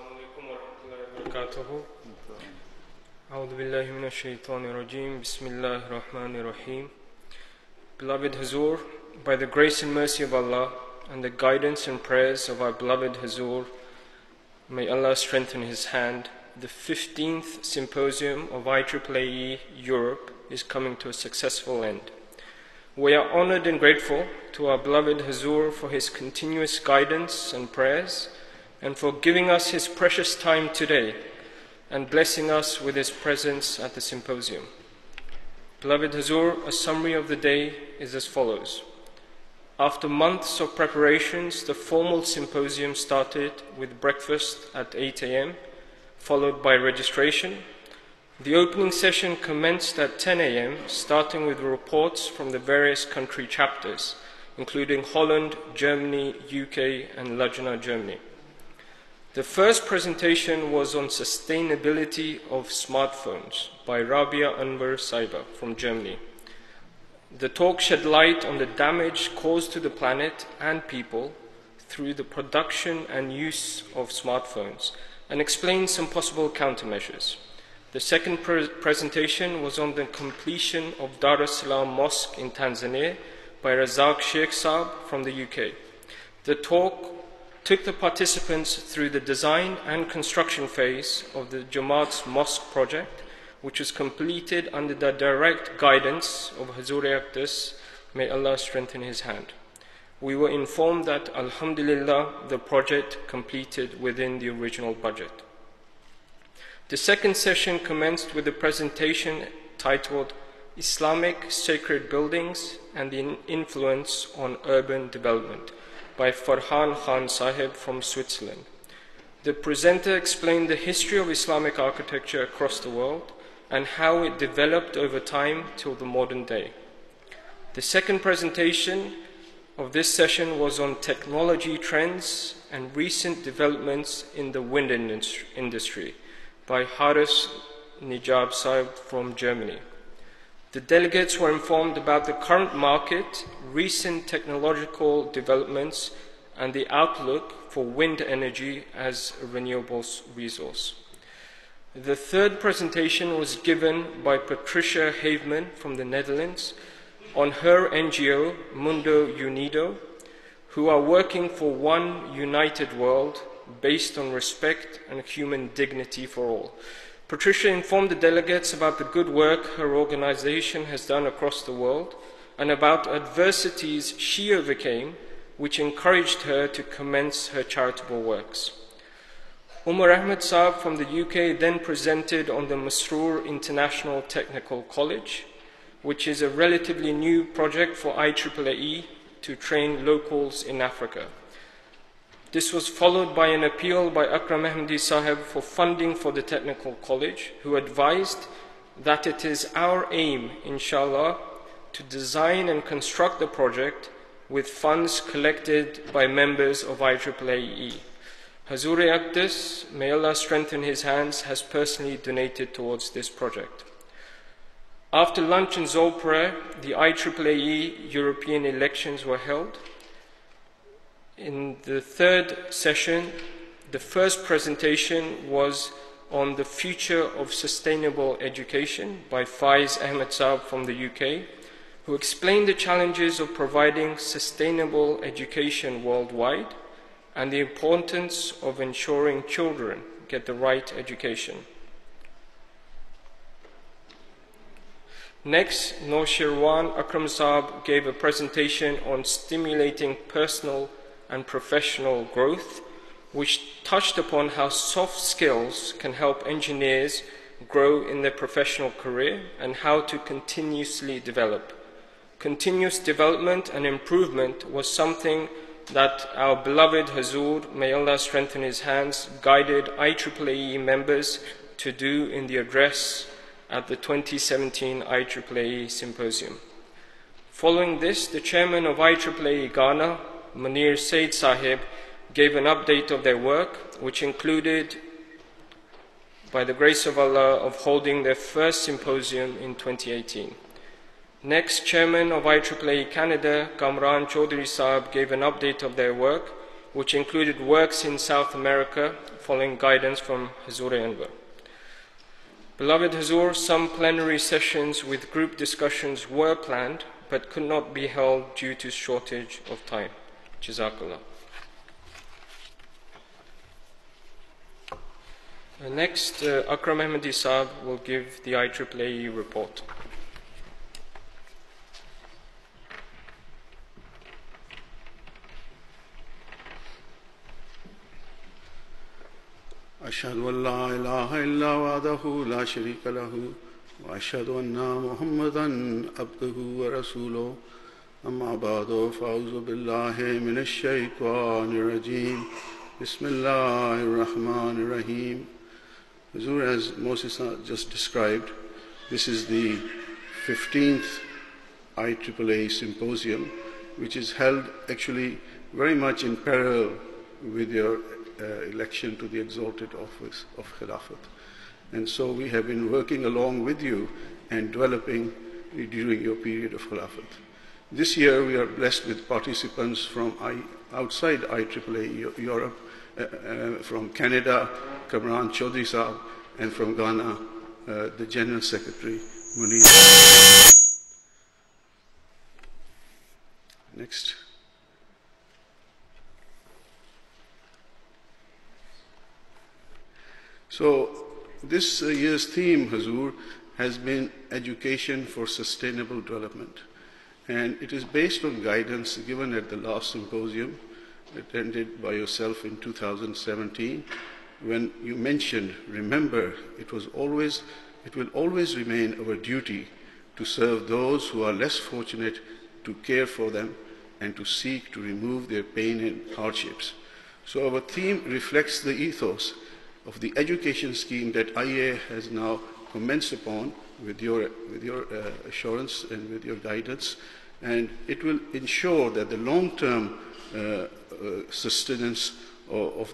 السلام عليكم ورحمة الله وبركاته. أعوذ بالله من الشيطان الرجيم. بسم الله الرحمن الرحيم. Beloved Huzoor, by the grace and mercy of Allah and the guidance and prayers of our beloved Huzoor, may Allah strengthen his hand. The 15th Symposium of IAAAE Europe is coming to a successful end. We are honored and grateful to our beloved Huzoor for his continuous guidance and prayers, and for giving us his precious time today and blessing us with his presence at the symposium. Beloved Huzoor, a summary of the day is as follows. After months of preparations, the formal symposium started with breakfast at 8 a.m., followed by registration. The opening session commenced at 10 a.m., starting with reports from the various country chapters, including Holland, Germany, UK, and Lajna, Germany. The first presentation was on sustainability of smartphones by Rabia Anwar Saiba from Germany. The talk shed light on the damage caused to the planet and people through the production and use of smartphones, and explained some possible countermeasures. The second presentation was on the completion of Dar es Salaam Mosque in Tanzania by Razak Sheikh Saab from the UK. The talk took the participants through the design and construction phase of the Jamaat's Mosque project, which was completed under the direct guidance of Huzoor Aqdas, may Allah strengthen his hand. We were informed that, Alhamdulillah, the project completed within the original budget. The second session commenced with a presentation titled Islamic Sacred Buildings and the Influence on Urban Development by Farhan Khan Sahib from Switzerland. The presenter explained the history of Islamic architecture across the world and how it developed over time till the modern day. The second presentation of this session was on technology trends and recent developments in the wind industry by Haris Nijab Saib from Germany. The delegates were informed about the current market, recent technological developments, and the outlook for wind energy as a renewable resource. The third presentation was given by Patricia Haveman from the Netherlands on her NGO, Mundo Unido, who are working for one united world based on respect and human dignity for all. Patricia informed the delegates about the good work her organization has done across the world and about adversities she overcame, which encouraged her to commence her charitable works. Umar Ahmed Saab from the UK then presented on the Masroor International Technical College, which is a relatively new project for IAAAE to train locals in Africa. This was followed by an appeal by Akram Ahmadi Sahib for funding for the technical college, who advised that it is our aim, inshallah, to design and construct the project with funds collected by members of IAAAE. Huzoor Aqdas, may Allah strengthen his hands, has personally donated towards this project. After lunch and Zohr prayer, the IAAAE European elections were held. In the third session, the first presentation was on the future of sustainable education by Faiz Ahmed Saab from the UK, who explained the challenges of providing sustainable education worldwide and the importance of ensuring children get the right education. Next, Noshirwan Akram Saab gave a presentation on stimulating personal and professional growth, which touched upon how soft skills can help engineers grow in their professional career and how to continuously develop. Continuous development and improvement was something that our beloved Huzoor, may Allah strengthen his hands, guided IAAAE members to do in the address at the 2017 IAAAE Symposium. Following this, the chairman of IAAAE Ghana, Munir Said Sahib, gave an update of their work, which included, by the grace of Allah, of holding their first symposium in 2018. Next, Chairman of IAAAE Canada, Kamran Chaudhry Saab, gave an update of their work, which included works in South America following guidance from Huzoor Anwar. Beloved Huzoor, some plenary sessions with group discussions were planned but could not be held due to shortage of time. Jazakallah. Next, Akram Ahmadi Saab will give the IAAAE report. أشهد أن لا إله إلا وحده لا شريك له وأشهد أن محمدا عبده ورسوله أما بعد فأعوذ بالله من الشيطان الرجيم بسم الله الرحمن الرحيم. Huzoor, as Moses just described, this is the 15th IAAAE Symposium, which is held actually very much in parallel with your election to the exalted office of Khilafat. And so we have been working along with you and developing during your period of Khilafat. This year we are blessed with participants from outside IAAAE Europe, from Canada, Kamran Chaudhry Saab, and from Ghana, the General Secretary, Munir. Next. So this year's theme, Huzoor, has been Education for Sustainable Development. And it is based on guidance given at the last symposium attended by yourself in 2017, when you mentioned, remember, it will always remain our duty to serve those who are less fortunate, to care for them, and to seek to remove their pain and hardships. So our theme reflects the ethos of the education scheme that IAA has now commenced upon with your assurance and with your guidance, and it will ensure that the long-term sustenance of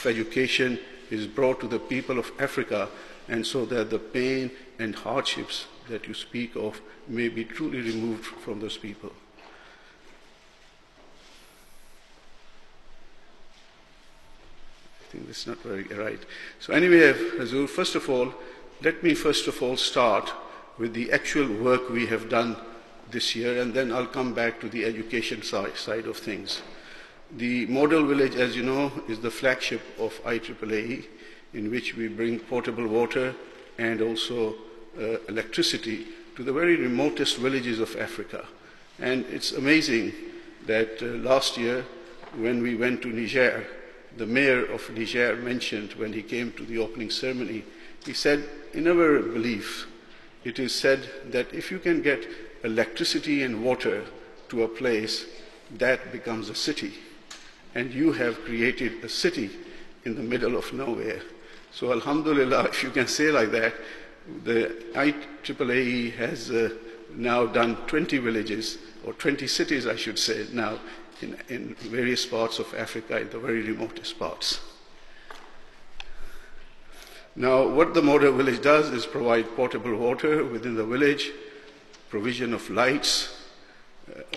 education is brought to the people of Africa, and so that the pain and hardships that you speak of may be truly removed from those people. I think that's not very right. So anyway, Huzoor, first of all, let me start with the actual work we have done this year, and then I'll come back to the education side of things. The model village, as you know, is the flagship of IAAAE, in which we bring potable water and also electricity to the very remotest villages of Africa. And it's amazing that last year, when we went to Niger, the mayor of Niger mentioned when he came to the opening ceremony, he said, in our belief, it is said that if you can get electricity and water to a place, that becomes a city. And you have created a city in the middle of nowhere. So alhamdulillah, if you can say like that, the IAAAE has now done 20 villages, or 20 cities I should say now, in various parts of Africa, in the very remotest parts. Now, what the model village does is provide potable water within the village, provision of lights.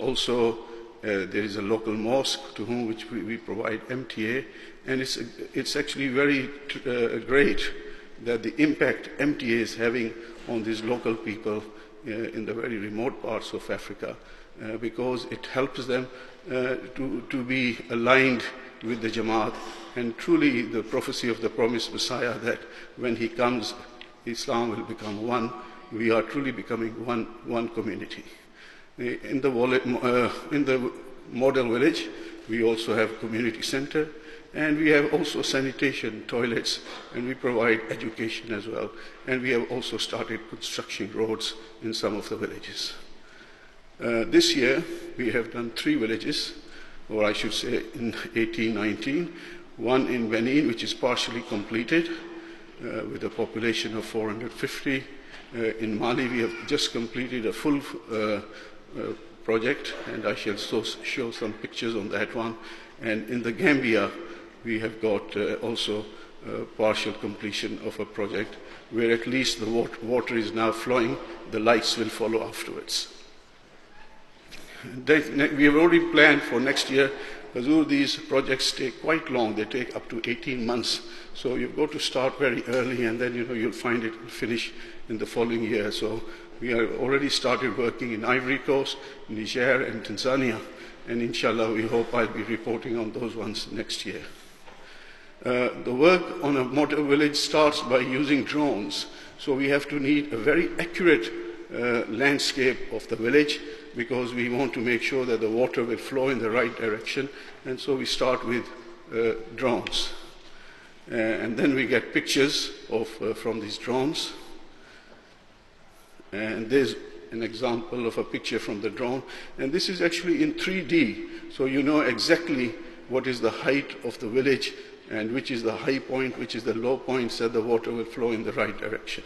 Also, there is a local mosque to whom which we provide MTA, and it's actually very great that the impact MTA is having on these local people in the very remote parts of Africa, because it helps them to be aligned with the Jamaat, and truly the prophecy of the promised Messiah that when he comes, Islam will become one. We are truly becoming one community. In the model village, we also have community center, and we have also sanitation, toilets, and we provide education as well. And we have also started constructing roads in some of the villages. This year, we have done 3 villages, or I should say in 1819, one in Benin, which is partially completed, with a population of 450. In Mali, we have just completed a full project, and I shall show some pictures on that one. And in the Gambia, we have got also partial completion of a project where at least the water is now flowing, the lights will follow afterwards. we have already planned for next year. Huzoor, these projects take quite long. They take up to 18 months. So you've got to start very early, and then you'll find it will finish in the following year. So we have already started working in Ivory Coast, Niger, and Tanzania. And inshallah, we hope I'll be reporting on those ones next year. The work on a model village starts by using drones. So we have to need a very accurate landscape of the village, because we want to make sure that the water will flow in the right direction. And so we start with drones. And then we get pictures from these drones. And there's an example of a picture from the drone. And this is actually in 3D. So you know exactly what is the height of the village and which is the high point, which is the low point, so the water will flow in the right direction.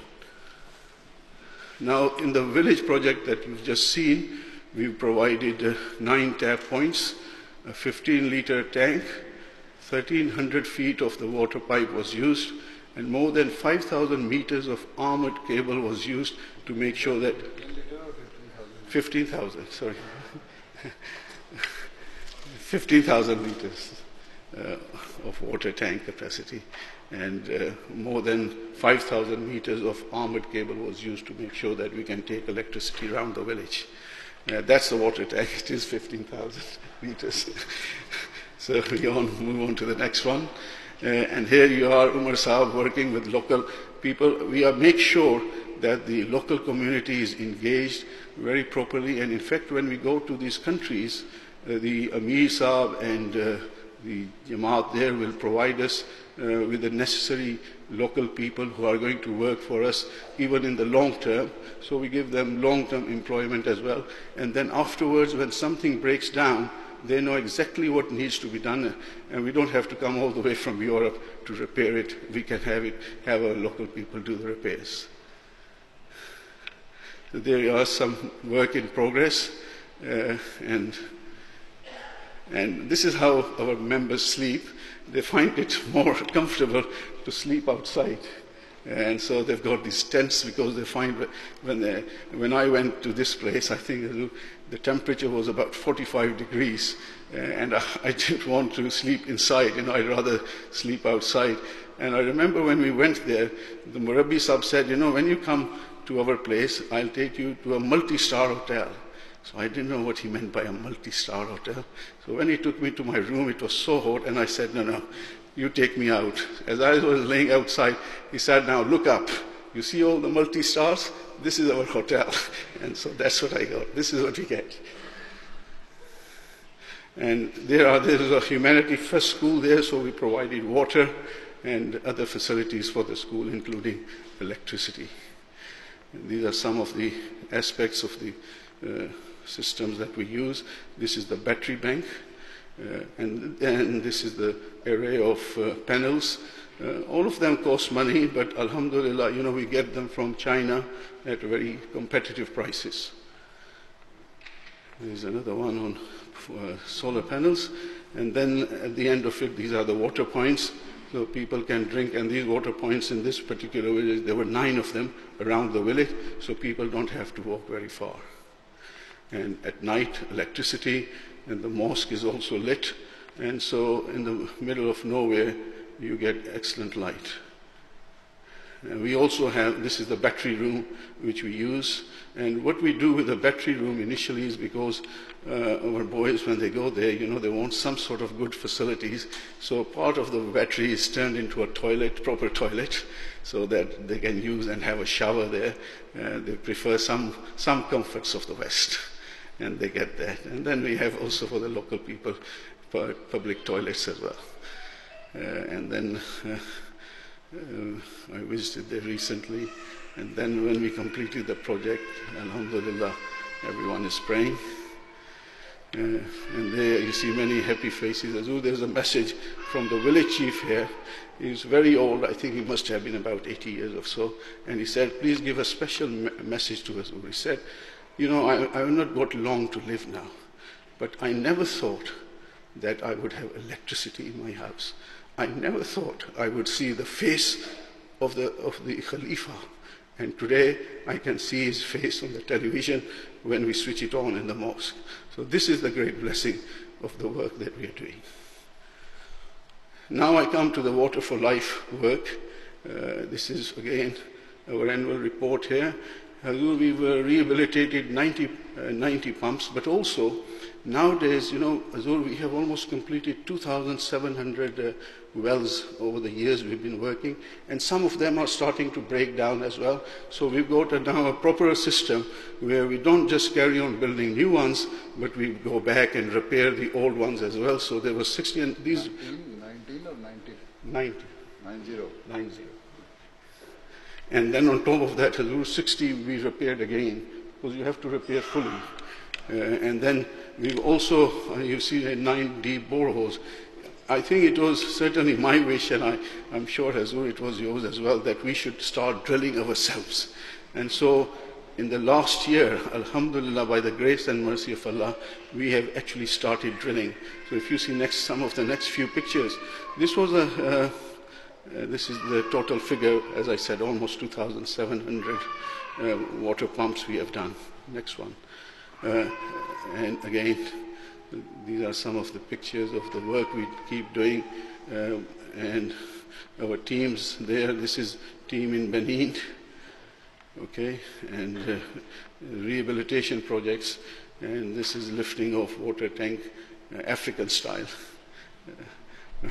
Now, in the village project that you've just seen, we've provided 9 tap points, a 15-liter tank, 1,300 feet of the water pipe was used, and more than 5,000 meters of armored cable was used to make sure that 15,000, sorry, 15,000 liters of water tank capacity, and more than 5,000 meters of armored cable was used to make sure that we can take electricity around the village. That's the water tank. It is 15,000 liters. So we move on to the next one. And here you are, Umar Saab, working with local people. We make sure that the local community is engaged very properly. And in fact, when we go to these countries, the Amir Saab and the Jamaat there will provide us with the necessary local people who are going to work for us even in the long term. So we give them long-term employment as well. And then afterwards, when something breaks down, they know exactly what needs to be done, and we don't have to come all the way from Europe to repair it. We can have our local people do the repairs. There are some work in progress, and this is how our members sleep. They find it more comfortable to sleep outside. And so they've got these tents, because they find when I went to this place, I think the temperature was about 45 degrees, and I didn't want to sleep inside, I'd rather sleep outside. And I remember when we went there, the Murabbi Sahib said, when you come to our place, I'll take you to a multi-star hotel. So I didn't know what he meant by a multi-star hotel. So when he took me to my room, it was so hot, and I said, no, you take me out. As I was laying outside, he said, now look up. You see all the multi-stars? This is our hotel. And so that's what I got. This is what we get. And there is a Humanity First school there, so we provided water and other facilities for the school, including electricity. And these are some of the aspects of the systems that we use. This is the battery bank, and this is the array of panels. All of them cost money, but alhamdulillah, we get them from China at very competitive prices. There's another one on solar panels, and then at the end of it, these are the water points, so people can drink. And these water points in this particular village, there were 9 of them around the village, so people don't have to walk very far. And at night, electricity, and the mosque is also lit, and so in the middle of nowhere, you get excellent light. And we also have, this is the battery room which we use. And what we do with the battery room initially is, because our boys, when they go there, they want some sort of good facilities. So part of the battery is turned into a toilet, proper toilet, so that they can use and have a shower there. They prefer some comforts of the West, and they get that. And then we have also for the local people public toilets as well. And then I visited there recently, and then when we completed the project, alhamdulillah, everyone is praying. And there you see many happy faces. There's a message from the village chief here. He's very old, I think he must have been about 80 years or so, and he said, please give a special message to us. He said, I've not got long to live now, but I never thought that I would have electricity in my house. I never thought I would see the face of the Khalifa, And today I can see his face on the television when we switch it on in the mosque. So this is the great blessing of the work that we are doing. Now I come to the Water for Life work. This is again our annual report here. We've rehabilitated 90 pumps, but also nowadays, you know, Huzoor, we have almost completed 2,700 wells over the years we've been working, and some of them are starting to break down as well. So we've got now a proper system where we don't just carry on building new ones, but we go back and repair the old ones as well. So there were 60, and these 19 or 90? 90. 90. And then on top of that, 60 we repaired again, because you have to repair fully. And then we've also, you see, 9 deep boreholes. I think it was certainly my wish, and I'm sure, Huzoor, it was yours as well, that we should start drilling ourselves. And so in the last year, alhamdulillah, by the grace and mercy of Allah, we have actually started drilling. So if you see some of the next few pictures, this was this is the total figure, as I said, almost 2,700 water pumps we have done. Next one. And again, these are some of the pictures of the work we keep doing. And our teams there, this is team in Benin, okay, and rehabilitation projects. And this is lifting of water tank, African style.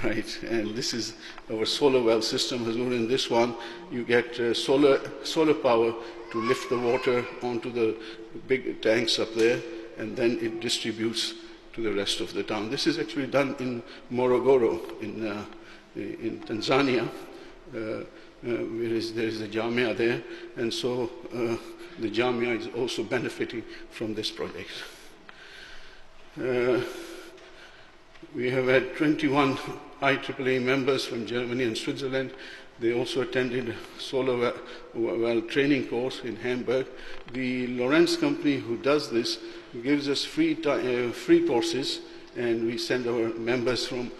Right, and this is our solar well system. Huzoor, in this one, you get solar power to lift the water onto the big tanks up there, and then it distributes to the rest of the town. This is actually done in Morogoro, in Tanzania. There is a Jamia there, and so the Jamia is also benefiting from this project. We have had 21 IAAA members from Germany and Switzerland. They also attended a solar well training course in Hamburg. The Lorenz company who does this gives us free courses, and we send our members from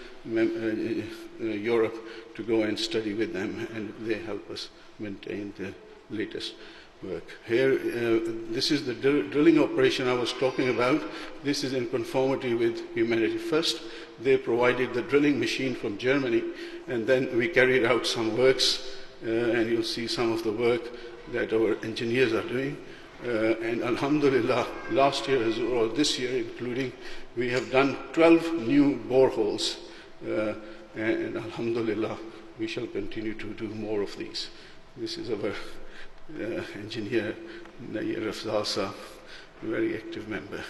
Europe to go and study with them, and they help us maintain the latest work. Here, this is the drilling operation I was talking about. This is in conformity with Humanity First. They provided the drilling machine from Germany, and then we carried out some works, and you'll see some of the work that our engineers are doing. And alhamdulillah, last year or this year including, we have done 12 new boreholes, and alhamdulillah, we shall continue to do more of these. This is our engineer, Nayyar Afzal, a very active member.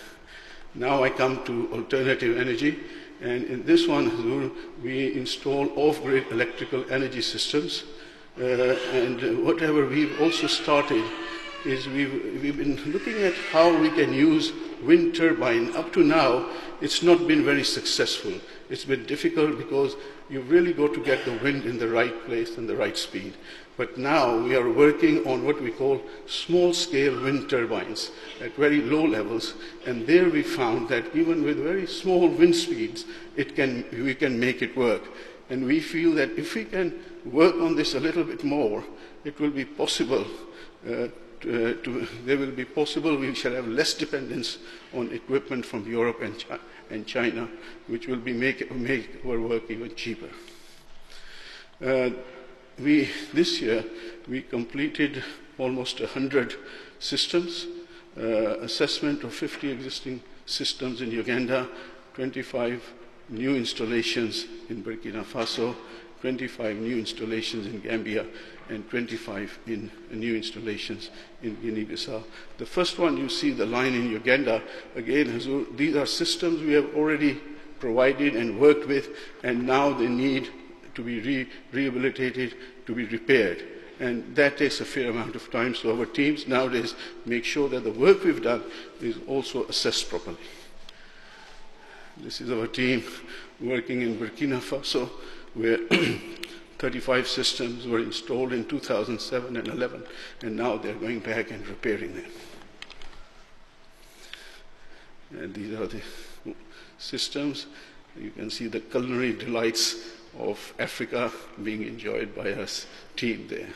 Now I come to alternative energy, and in this one, Huzoor, we install off-grid electrical energy systems, and whatever we've also started is we've been looking at how we can use wind turbine. Up to now, it's not been very successful. It's been difficult because you really got to get the wind in the right place and the right speed. But now we are working on what we call small-scale wind turbines at very low levels, and there we found that even with very small wind speeds, we can make it work. And we feel that if we can work on this a little bit more, it will be possible. We shall have less dependence on equipment from Europe and China, which will make our work even cheaper. This year, we completed almost 100 systems, assessment of 50 existing systems in Uganda, 25 new installations in Burkina Faso, 25 new installations in Gambia, and 25 new installations in Guinea-Bissau. The first one, you see the line in Uganda. Again, Huzoor, these are systems we have already provided and worked with, and now they need to be rehabilitated, to be repaired. And that takes a fair amount of time, so our teams nowadays make sure that the work we've done is also assessed properly. This is our team working in Burkina Faso, where 35 systems were installed in 2007 and 11, and now they're going back and repairing them. And these are the systems. You can see the culinary delights of Africa being enjoyed by us team there.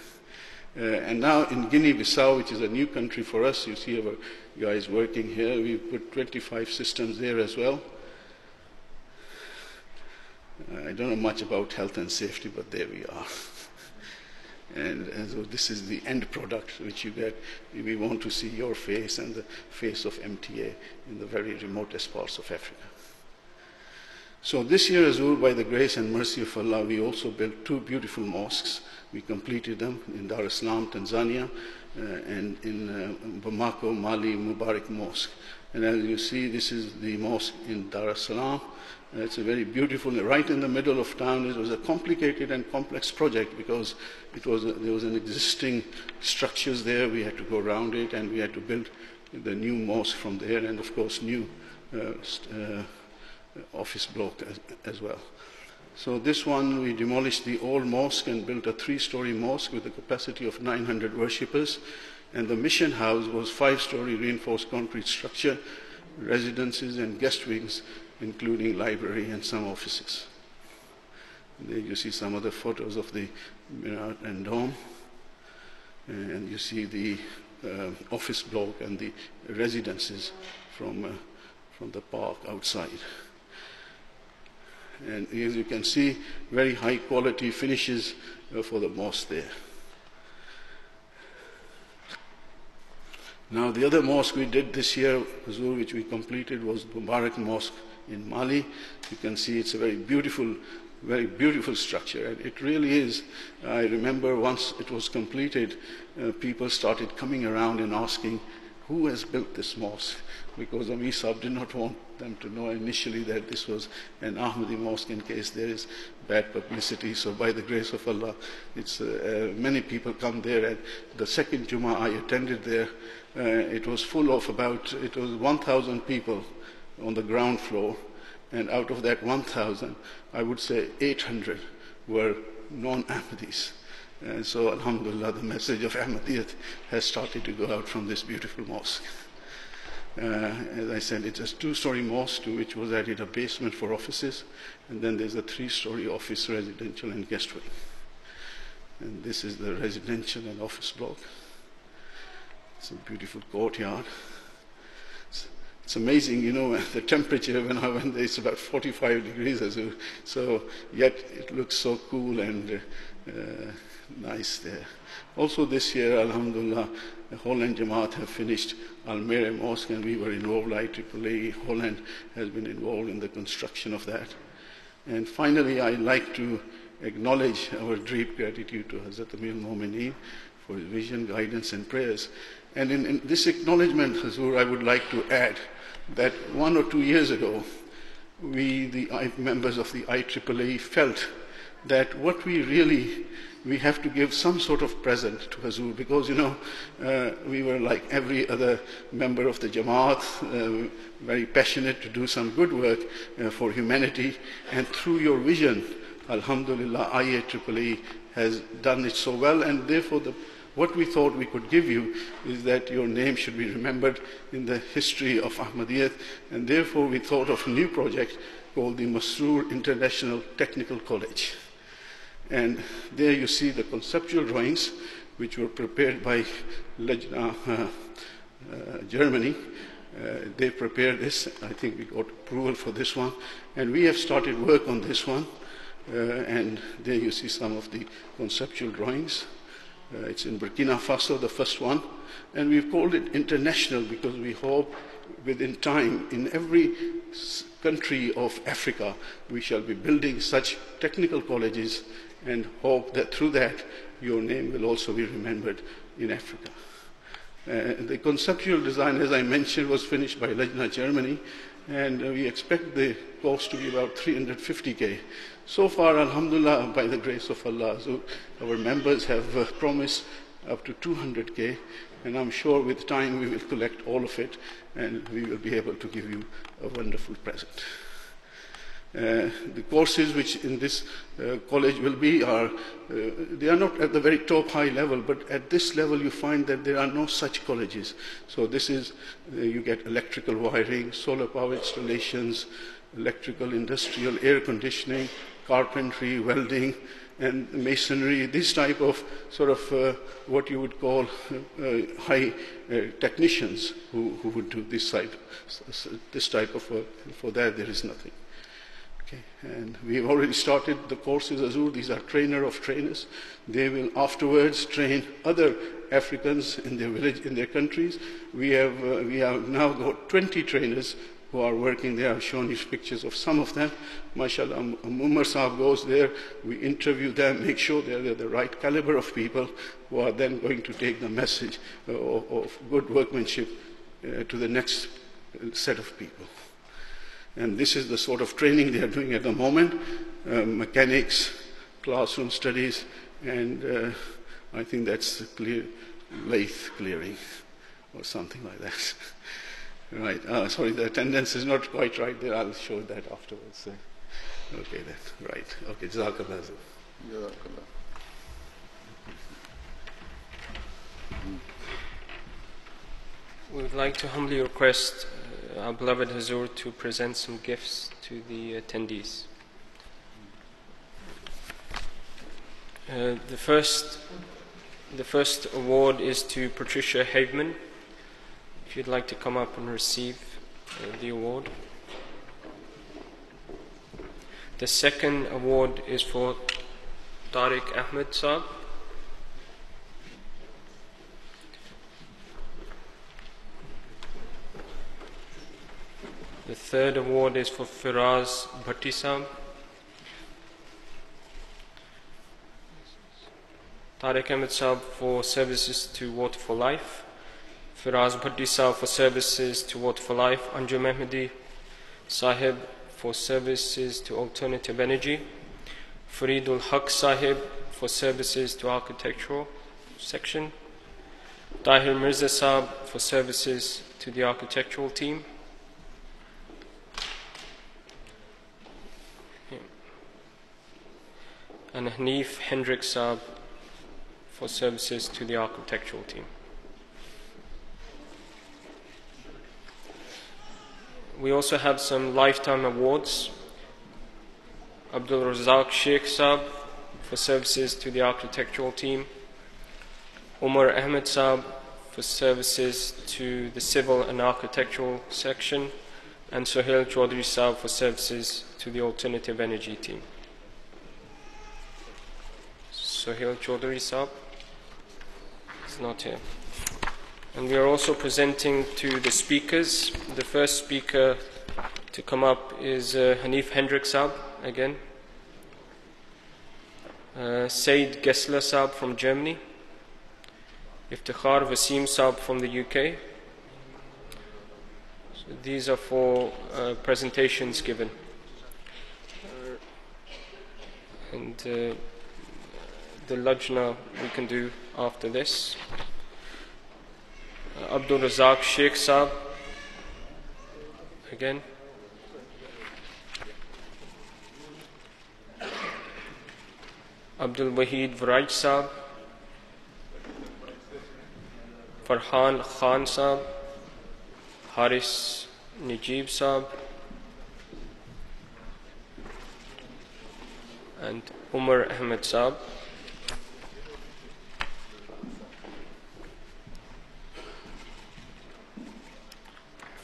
And now in Guinea, Bissau, which is a new country for us, you see our guys working here. We've put 25 systems there as well. I don't know much about health and safety, but there we are. And so this is the end product which you get. We want to see your face and the face of MTA in the very remotest parts of Africa. So this year, Huzoor, by the grace and mercy of Allah, we also built 2 beautiful mosques. We completed them in Dar es Salaam, Tanzania, and in Bamako, Mali, Mubarik Mosque. And as you see, this is the mosque in Dar es Salaam. It's a very beautiful, right in the middle of town. It was a complicated and complex project because there was an existing structures there. We had to go around it, and we had to build the new mosque from there, and of course new office block as well. So this one, we demolished the old mosque and built a 3-story mosque with a capacity of 900 worshippers. And the mission house was 5-story reinforced concrete structure, residences and guest wings, including library and some offices. There you see some other photos of the minaret and dome. And you see the office block and the residences from the park outside. And as you can see, very high quality finishes for the mosque there. Now the other mosque we did this year, Huzoor, which we completed, was Mubarik Mosque in Mali. You can see it's a very beautiful structure, and it really is. I remember once it was completed, people started coming around and asking, who has built this mosque? Because Amir Sahib did not want them to know initially that this was an Ahmadi mosque in case there is bad publicity. So by the grace of Allah, it's many people come there. And the second Jummah I attended there, it was full of it was 1,000 people on the ground floor. And out of that 1,000, I would say 800 were non-Ahmadis. And so, alhamdulillah, the message of Ahmadiyyat has started to go out from this beautiful mosque. As I said, it's a 2-story mosque to which was added a basement for offices, and then there's a 3-story office, residential and guest wing. And this is the residential and office block. It's a beautiful courtyard. It's amazing, you know, the temperature when I went there, it's about 45 degrees, so yet it looks so cool and nice there. Also this year, alhamdulillah, the Holland Jamaat have finished Almere Mosque, and we were involved. IAAAE Holland has been involved in the construction of that. And finally, I'd like to acknowledge our deep gratitude to Hazrat Amir al-Mu'mineen for his vision, guidance and prayers. And in this acknowledgement, Huzoor, I would like to add that 1 or 2 years ago, we, the members of the IAAAE, felt that what we have to give some sort of present to Huzoor, because, you know, we were like every other member of the Jamaat, very passionate to do some good work for humanity, and through your vision, alhamdulillah, IAAAE has done it so well, and therefore what we thought we could give you is that your name should be remembered in the history of Ahmadiyyat, and therefore we thought of a new project called the Masroor International Technical College. And there you see the conceptual drawings which were prepared by Lajna, Germany. They prepared this. I think we got approval for this one. And we have started work on this one. And there you see some of the conceptual drawings. It's in Burkina Faso, the first one. And we've called it international because we hope within time, in every country of Africa, we shall be building such technical colleges, and hope that through that your name will also be remembered in Africa. The conceptual design, as I mentioned, was finished by Lajna Germany, and we expect the cost to be about 350K. So far, alhamdulillah, by the grace of Allah, so our members have promised up to 200K, and I'm sure with time we will collect all of it, and we will be able to give you a wonderful present. The courses which in this college will be they are not at the very top high level, but at this level you find that there are no such colleges. So this is, you get electrical wiring, solar power installations, electrical, industrial, air conditioning, carpentry, welding, and masonry, this type of sort of what you would call high technicians who would do this type of work. For that, there is nothing. Okay. And we have already started the courses, Huzoor. These are trainer of trainers. They will afterwards train other Africans in their village, in their countries. We have now got 20 trainers who are working there. I've shown you pictures of some of them. MashaAllah, Umar Sahab goes there, we interview them, make sure they're the right caliber of people who are then going to take the message of good workmanship to the next set of people. And this is the sort of training they are doing at the moment, mechanics, classroom studies, and I think that's lathe clearing or something like that. Right. Sorry, the attendance is not quite right there. I'll show that afterwards. Okay, then. Right. Okay, Jazakallah. Jazakallah. We would like to humbly request our beloved Huzoor to present some gifts to the attendees. The first award is to Patricia Haveman. If you'd like to come up and receive the award. The second award is for Tariq Ahmed Saab. The third award is for Firaz Bhatti Saab. Tariq Ahmed Saab for services to Water for Life. Firaz Bhatti Sahib for services to Water for Life, Anjum Ahmadi Sahib for services to alternative energy, Faridul Haq Sahib for services to architectural section, Tahir Mirza Sahib for services to the architectural team, and Hanif Hendrik Sahib for services to the architectural team. We also have some lifetime awards. Abdul Razak Sheikh Saab for services to the architectural team, Umar Ahmed Saab for services to the civil and architectural section, and Sohail Chaudhry Saab for services to the alternative energy team. Sohail Chaudhry Saab is not here. And we are also presenting to the speakers. The first speaker to come up is Hanif Hendrik Saab again. Said Gessler Saab from Germany. Iftikhar Wasim Saab from the UK. So these are for presentations given. And the Lajna we can do after this. Abdul Razak Sheikh Saab again. Abdul Wahid Varaj Saab, Farhan Khan Saab, Haris Najib Saab, and Umar Ahmed Saab.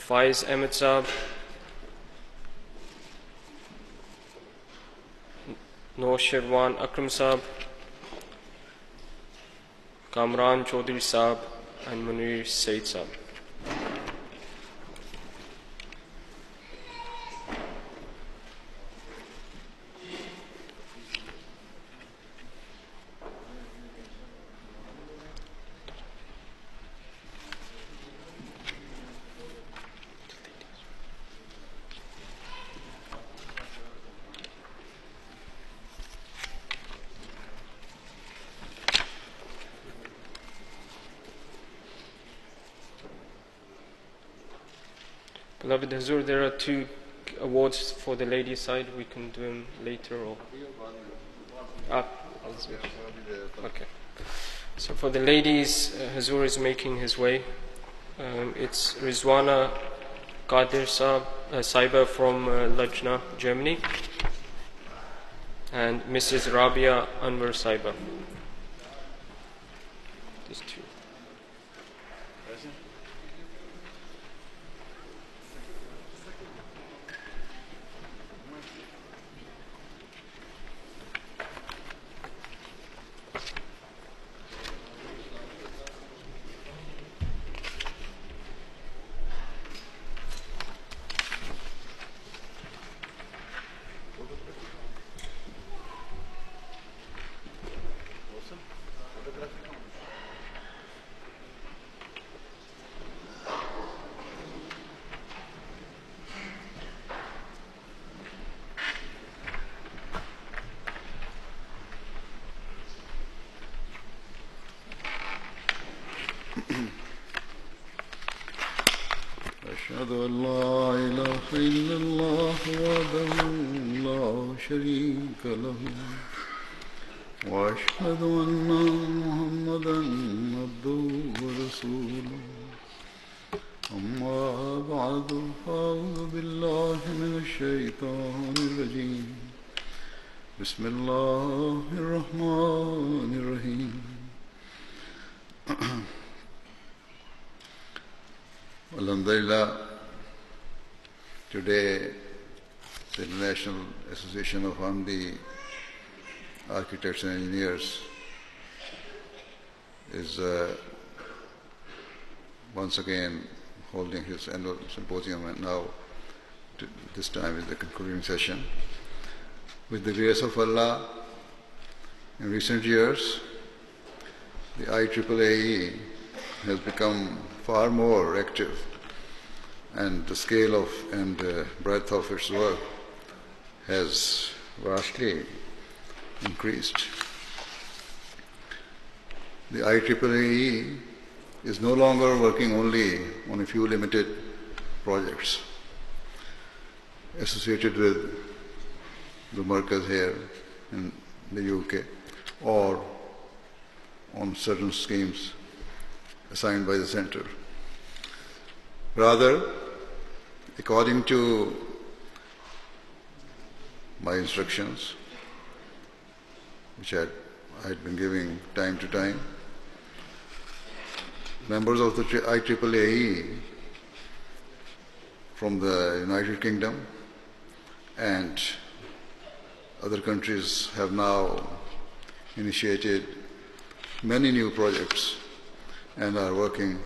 Faiz Ahmed Saab, Noor Shirwan Akram Saab, Kamran Chaudhry Saab, and Munir Said Saab. Beloved Huzoor, there are 2 awards for the ladies' side. We can do them later or... Okay. So for the ladies, Huzoor is making his way. It's Rizwana Qadir Saiba from Lajna, Germany, and Mrs. Rabia Anwar Saiba. These two. أشهد أن لا إله إلا الله وحده لا شريك له وأشهد أن محمدا عبده ورسوله أما بعد فأعوذ بالله من الشيطان الرجيم بسم الله الرحمن الرحيم Alhamdulillah, today the International Association of Hamdi Architects and Engineers is once again holding his annual symposium, and now this time is the concluding session. With the grace of Allah, in recent years, the IAAAE has become far more active, and the scale of and breadth of its work has vastly increased. The IAAAE is no longer working only on a few limited projects associated with the Markaz here in the UK, or on certain schemes assigned by the center. Rather, according to my instructions, which I had been giving time to time, members of the IAAAE from the United Kingdom and other countries have now initiated many new projects and are working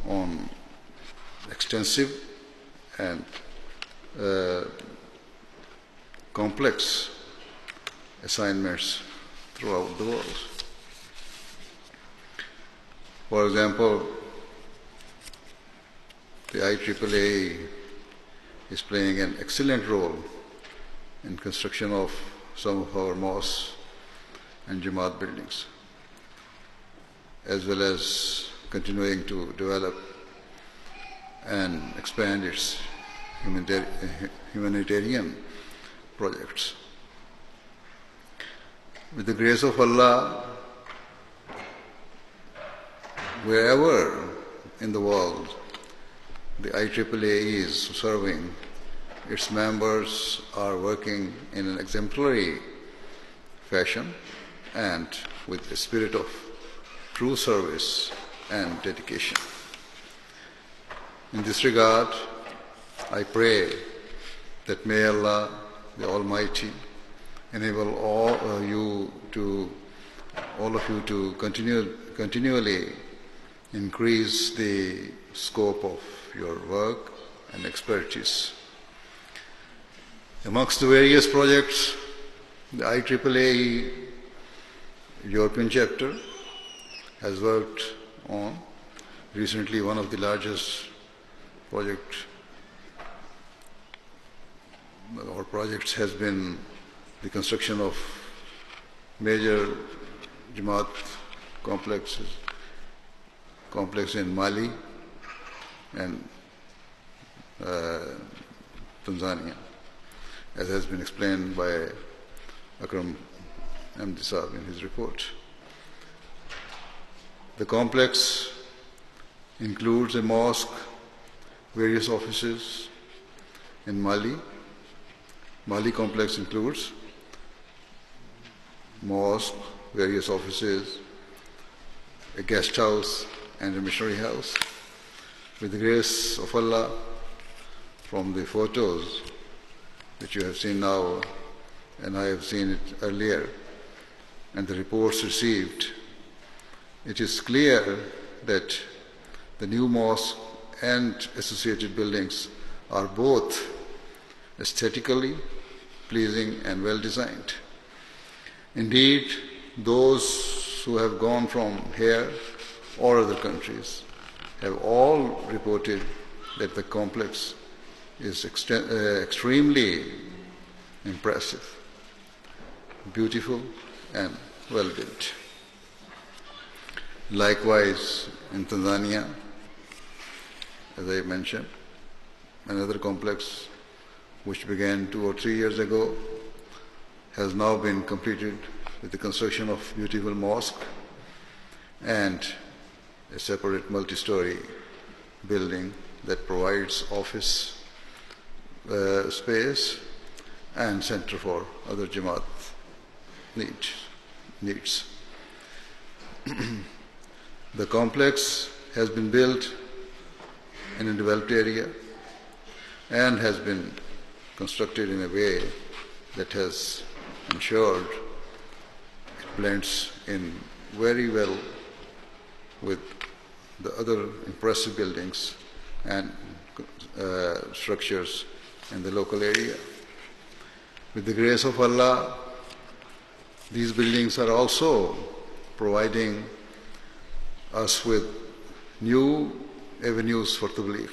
on extensive and complex assignments throughout the world. For example, the IAAA is playing an excellent role in construction of some of our mosques and Jamaat buildings, as well as continuing to develop and expand its humanitarian projects. With the grace of Allah, wherever in the world the IAAA is serving, its members are working in an exemplary fashion and with a spirit of true service and dedication. In this regard, I pray that may Allah, the Almighty, enable all of you to continually increase the scope of your work and expertise. Amongst the various projects, the IAAA European chapter has worked on. Recently, one of the largest projects has been the construction of major Jamaat complex in Mali and Tanzania, as has been explained by Akram Ahmed Saab in his report. The complex includes a mosque, various offices in Mali. Mali complex includes mosque, various offices, a guest house and a missionary house. With the grace of Allah, from the photos which you have seen now, and I have seen it earlier, and the reports received, it is clear that the new mosque and associated buildings are both aesthetically pleasing and well designed. Indeed, those who have gone from here or other countries have all reported that the complex is extremely impressive, beautiful and well built. Likewise, in Tanzania, as I mentioned, another complex which began 2 or 3 years ago has now been completed with the construction of beautiful mosque and a separate multi-story building that provides office space and center for other Jamaat needs. The complex has been built in a developed area and has been constructed in a way that has ensured it blends in very well with the other impressive buildings and structures in the local area. With the grace of Allah, these buildings are also providing us with new avenues for tabligh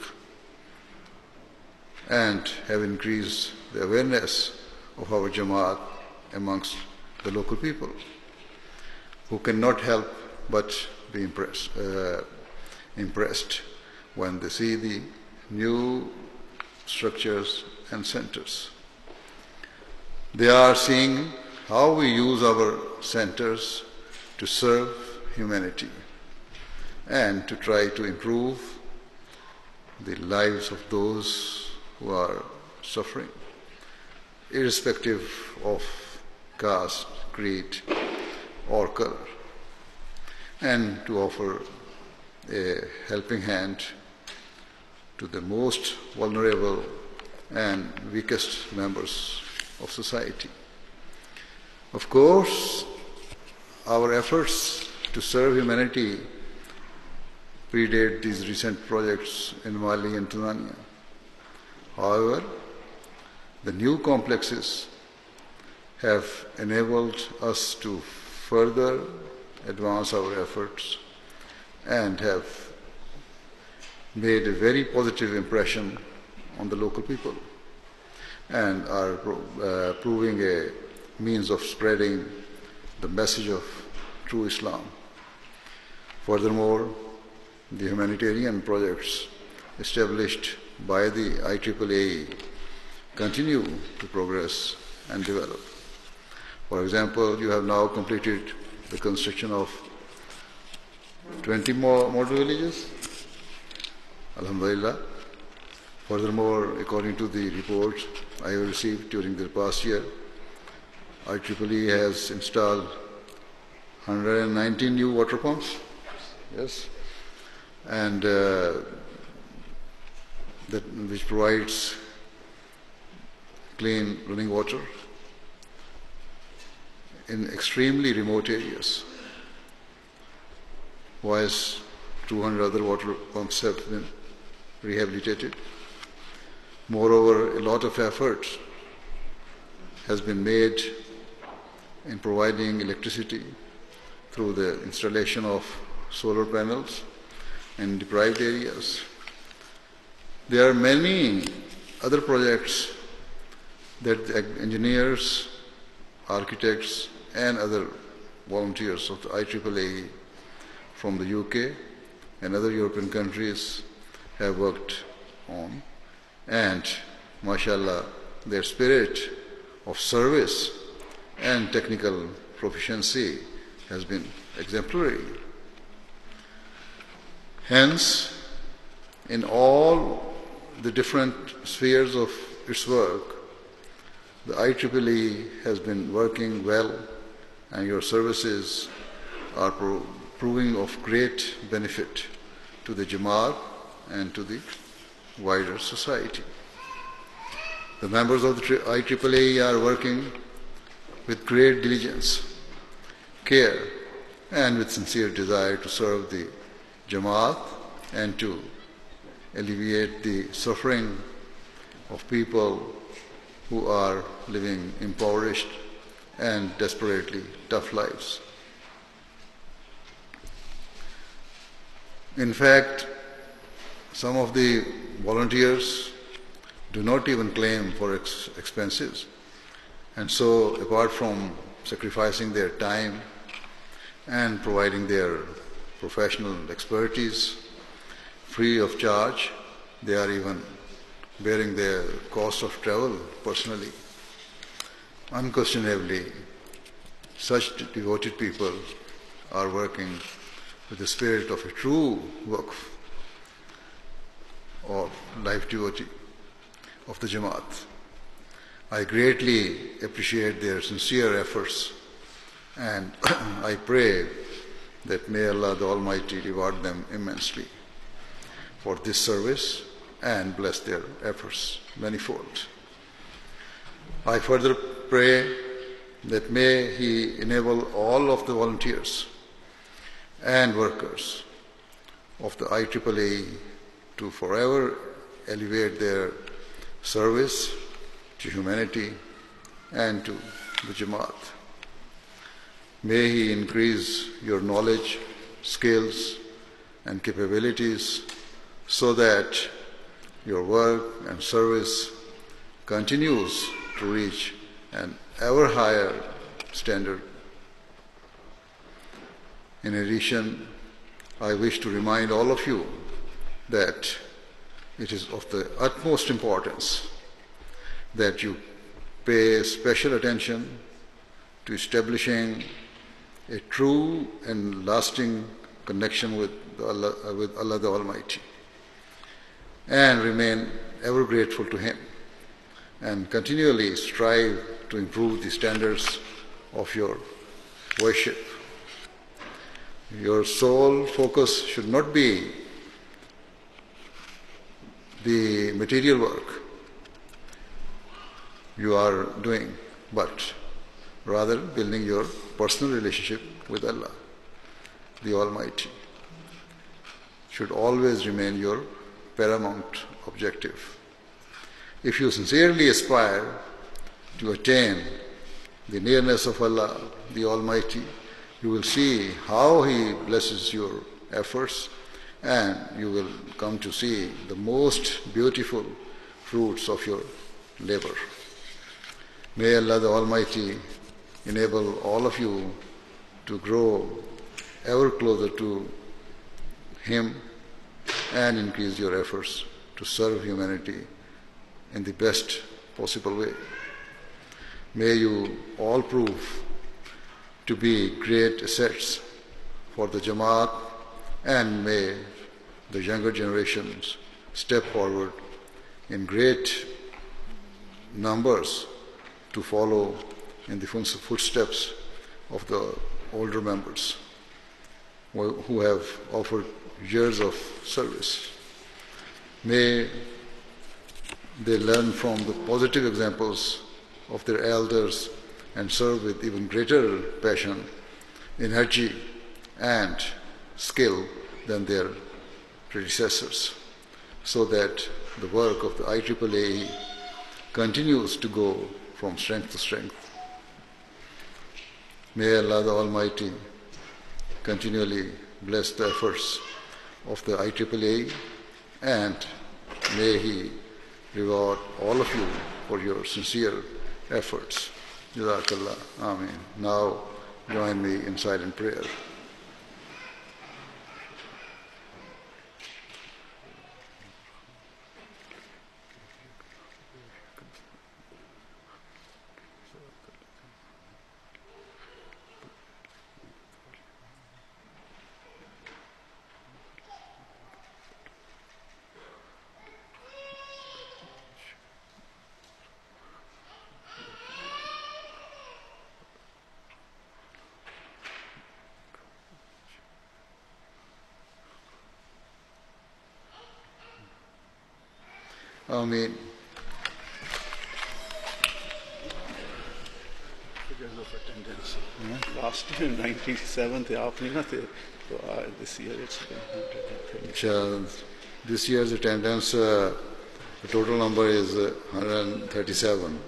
and have increased the awareness of our Jamaat amongst the local people, who cannot help but be impressed when they see the new structures and centers. They are seeing how we use our centers to serve humanity and to try to improve the lives of those who are suffering, irrespective of caste, creed, or color, and to offer a helping hand to the most vulnerable and weakest members of society. Of course, our efforts to serve humanity predate these recent projects in Mali and Tanzania. However, the new complexes have enabled us to further advance our efforts and have made a very positive impression on the local people and are proving a means of spreading the message of true Islam. Furthermore, the humanitarian projects established by the IAAAE continue to progress and develop. For example, you have now completed the construction of 20 more model villages. Alhamdulillah. Furthermore, according to the report I have received during the past year, IAAAE has installed 119 new water pumps. Yes. And which provides clean running water in extremely remote areas, whilst 200 other water pumps have been rehabilitated. Moreover, a lot of effort has been made in providing electricity through the installation of solar panels in deprived areas. There are many other projects that the engineers, architects, and other volunteers of the IAAAE from the UK and other European countries have worked on. And, mashallah, their spirit of service and technical proficiency has been exemplary. Hence, in all the different spheres of its work, the IAAE has been working well, and your services are proving of great benefit to the Jamaat and to the wider society. The members of the IAAE are working with great diligence, care, and with sincere desire to serve the Jamaat and to alleviate the suffering of people who are living impoverished and desperately tough lives. In fact, some of the volunteers do not even claim for expenses, and so apart from sacrificing their time and providing their professional expertise free of charge, they are even bearing their cost of travel personally. Unquestionably, such devoted people are working with the spirit of a true waqf or life devotee of the Jamaat. I greatly appreciate their sincere efforts, and I pray that may Allah the Almighty reward them immensely for this service and bless their efforts manifold. I further pray that may He enable all of the volunteers and workers of the IAAE to forever elevate their service to humanity and to the Jamaat. May He increase your knowledge, skills, and capabilities so that your work and service continues to reach an ever higher standard. In addition, I wish to remind all of you that it is of the utmost importance that you pay special attention to establishing a true and lasting connection with Allah the Almighty, and remain ever grateful to Him, and continually strive to improve the standards of your worship. Your sole focus should not be the material work you are doing, but rather building your personal relationship with Allah, the Almighty, should always remain your paramount objective. If you sincerely aspire to attain the nearness of Allah, the Almighty, you will see how He blesses your efforts, and you will come to see the most beautiful fruits of your labor. May Allah the Almighty enable all of you to grow ever closer to Him and increase your efforts to serve humanity in the best possible way. May you all prove to be great assets for the Jamaat, and may the younger generations step forward in great numbers to follow in the footsteps of the older members who have offered years of service. May they learn from the positive examples of their elders and serve with even greater passion, energy, and skill than their predecessors, so that the work of the IAAE continues to go from strength to strength. May Allah the Almighty continually bless the efforts of the IAAE, and may He reward all of you for your sincere efforts. Jazakallah. Ameen. Now join me in silent prayer. Ameen. Figures of attendance. Last year, 97, थे आप नहीं ना थे, तो this year it's been 130. This year's attendance, the total number is 137.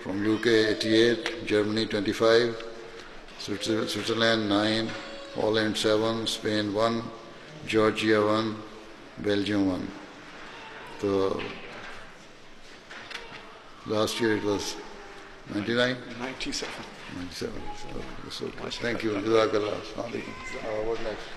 From UK 88, Germany 25, Switzerland 9, Holland 7, Spain 1, Georgia 1, Belgium 1. So last year it was 99? 97. 97. So thank you. Jazakallah. What next?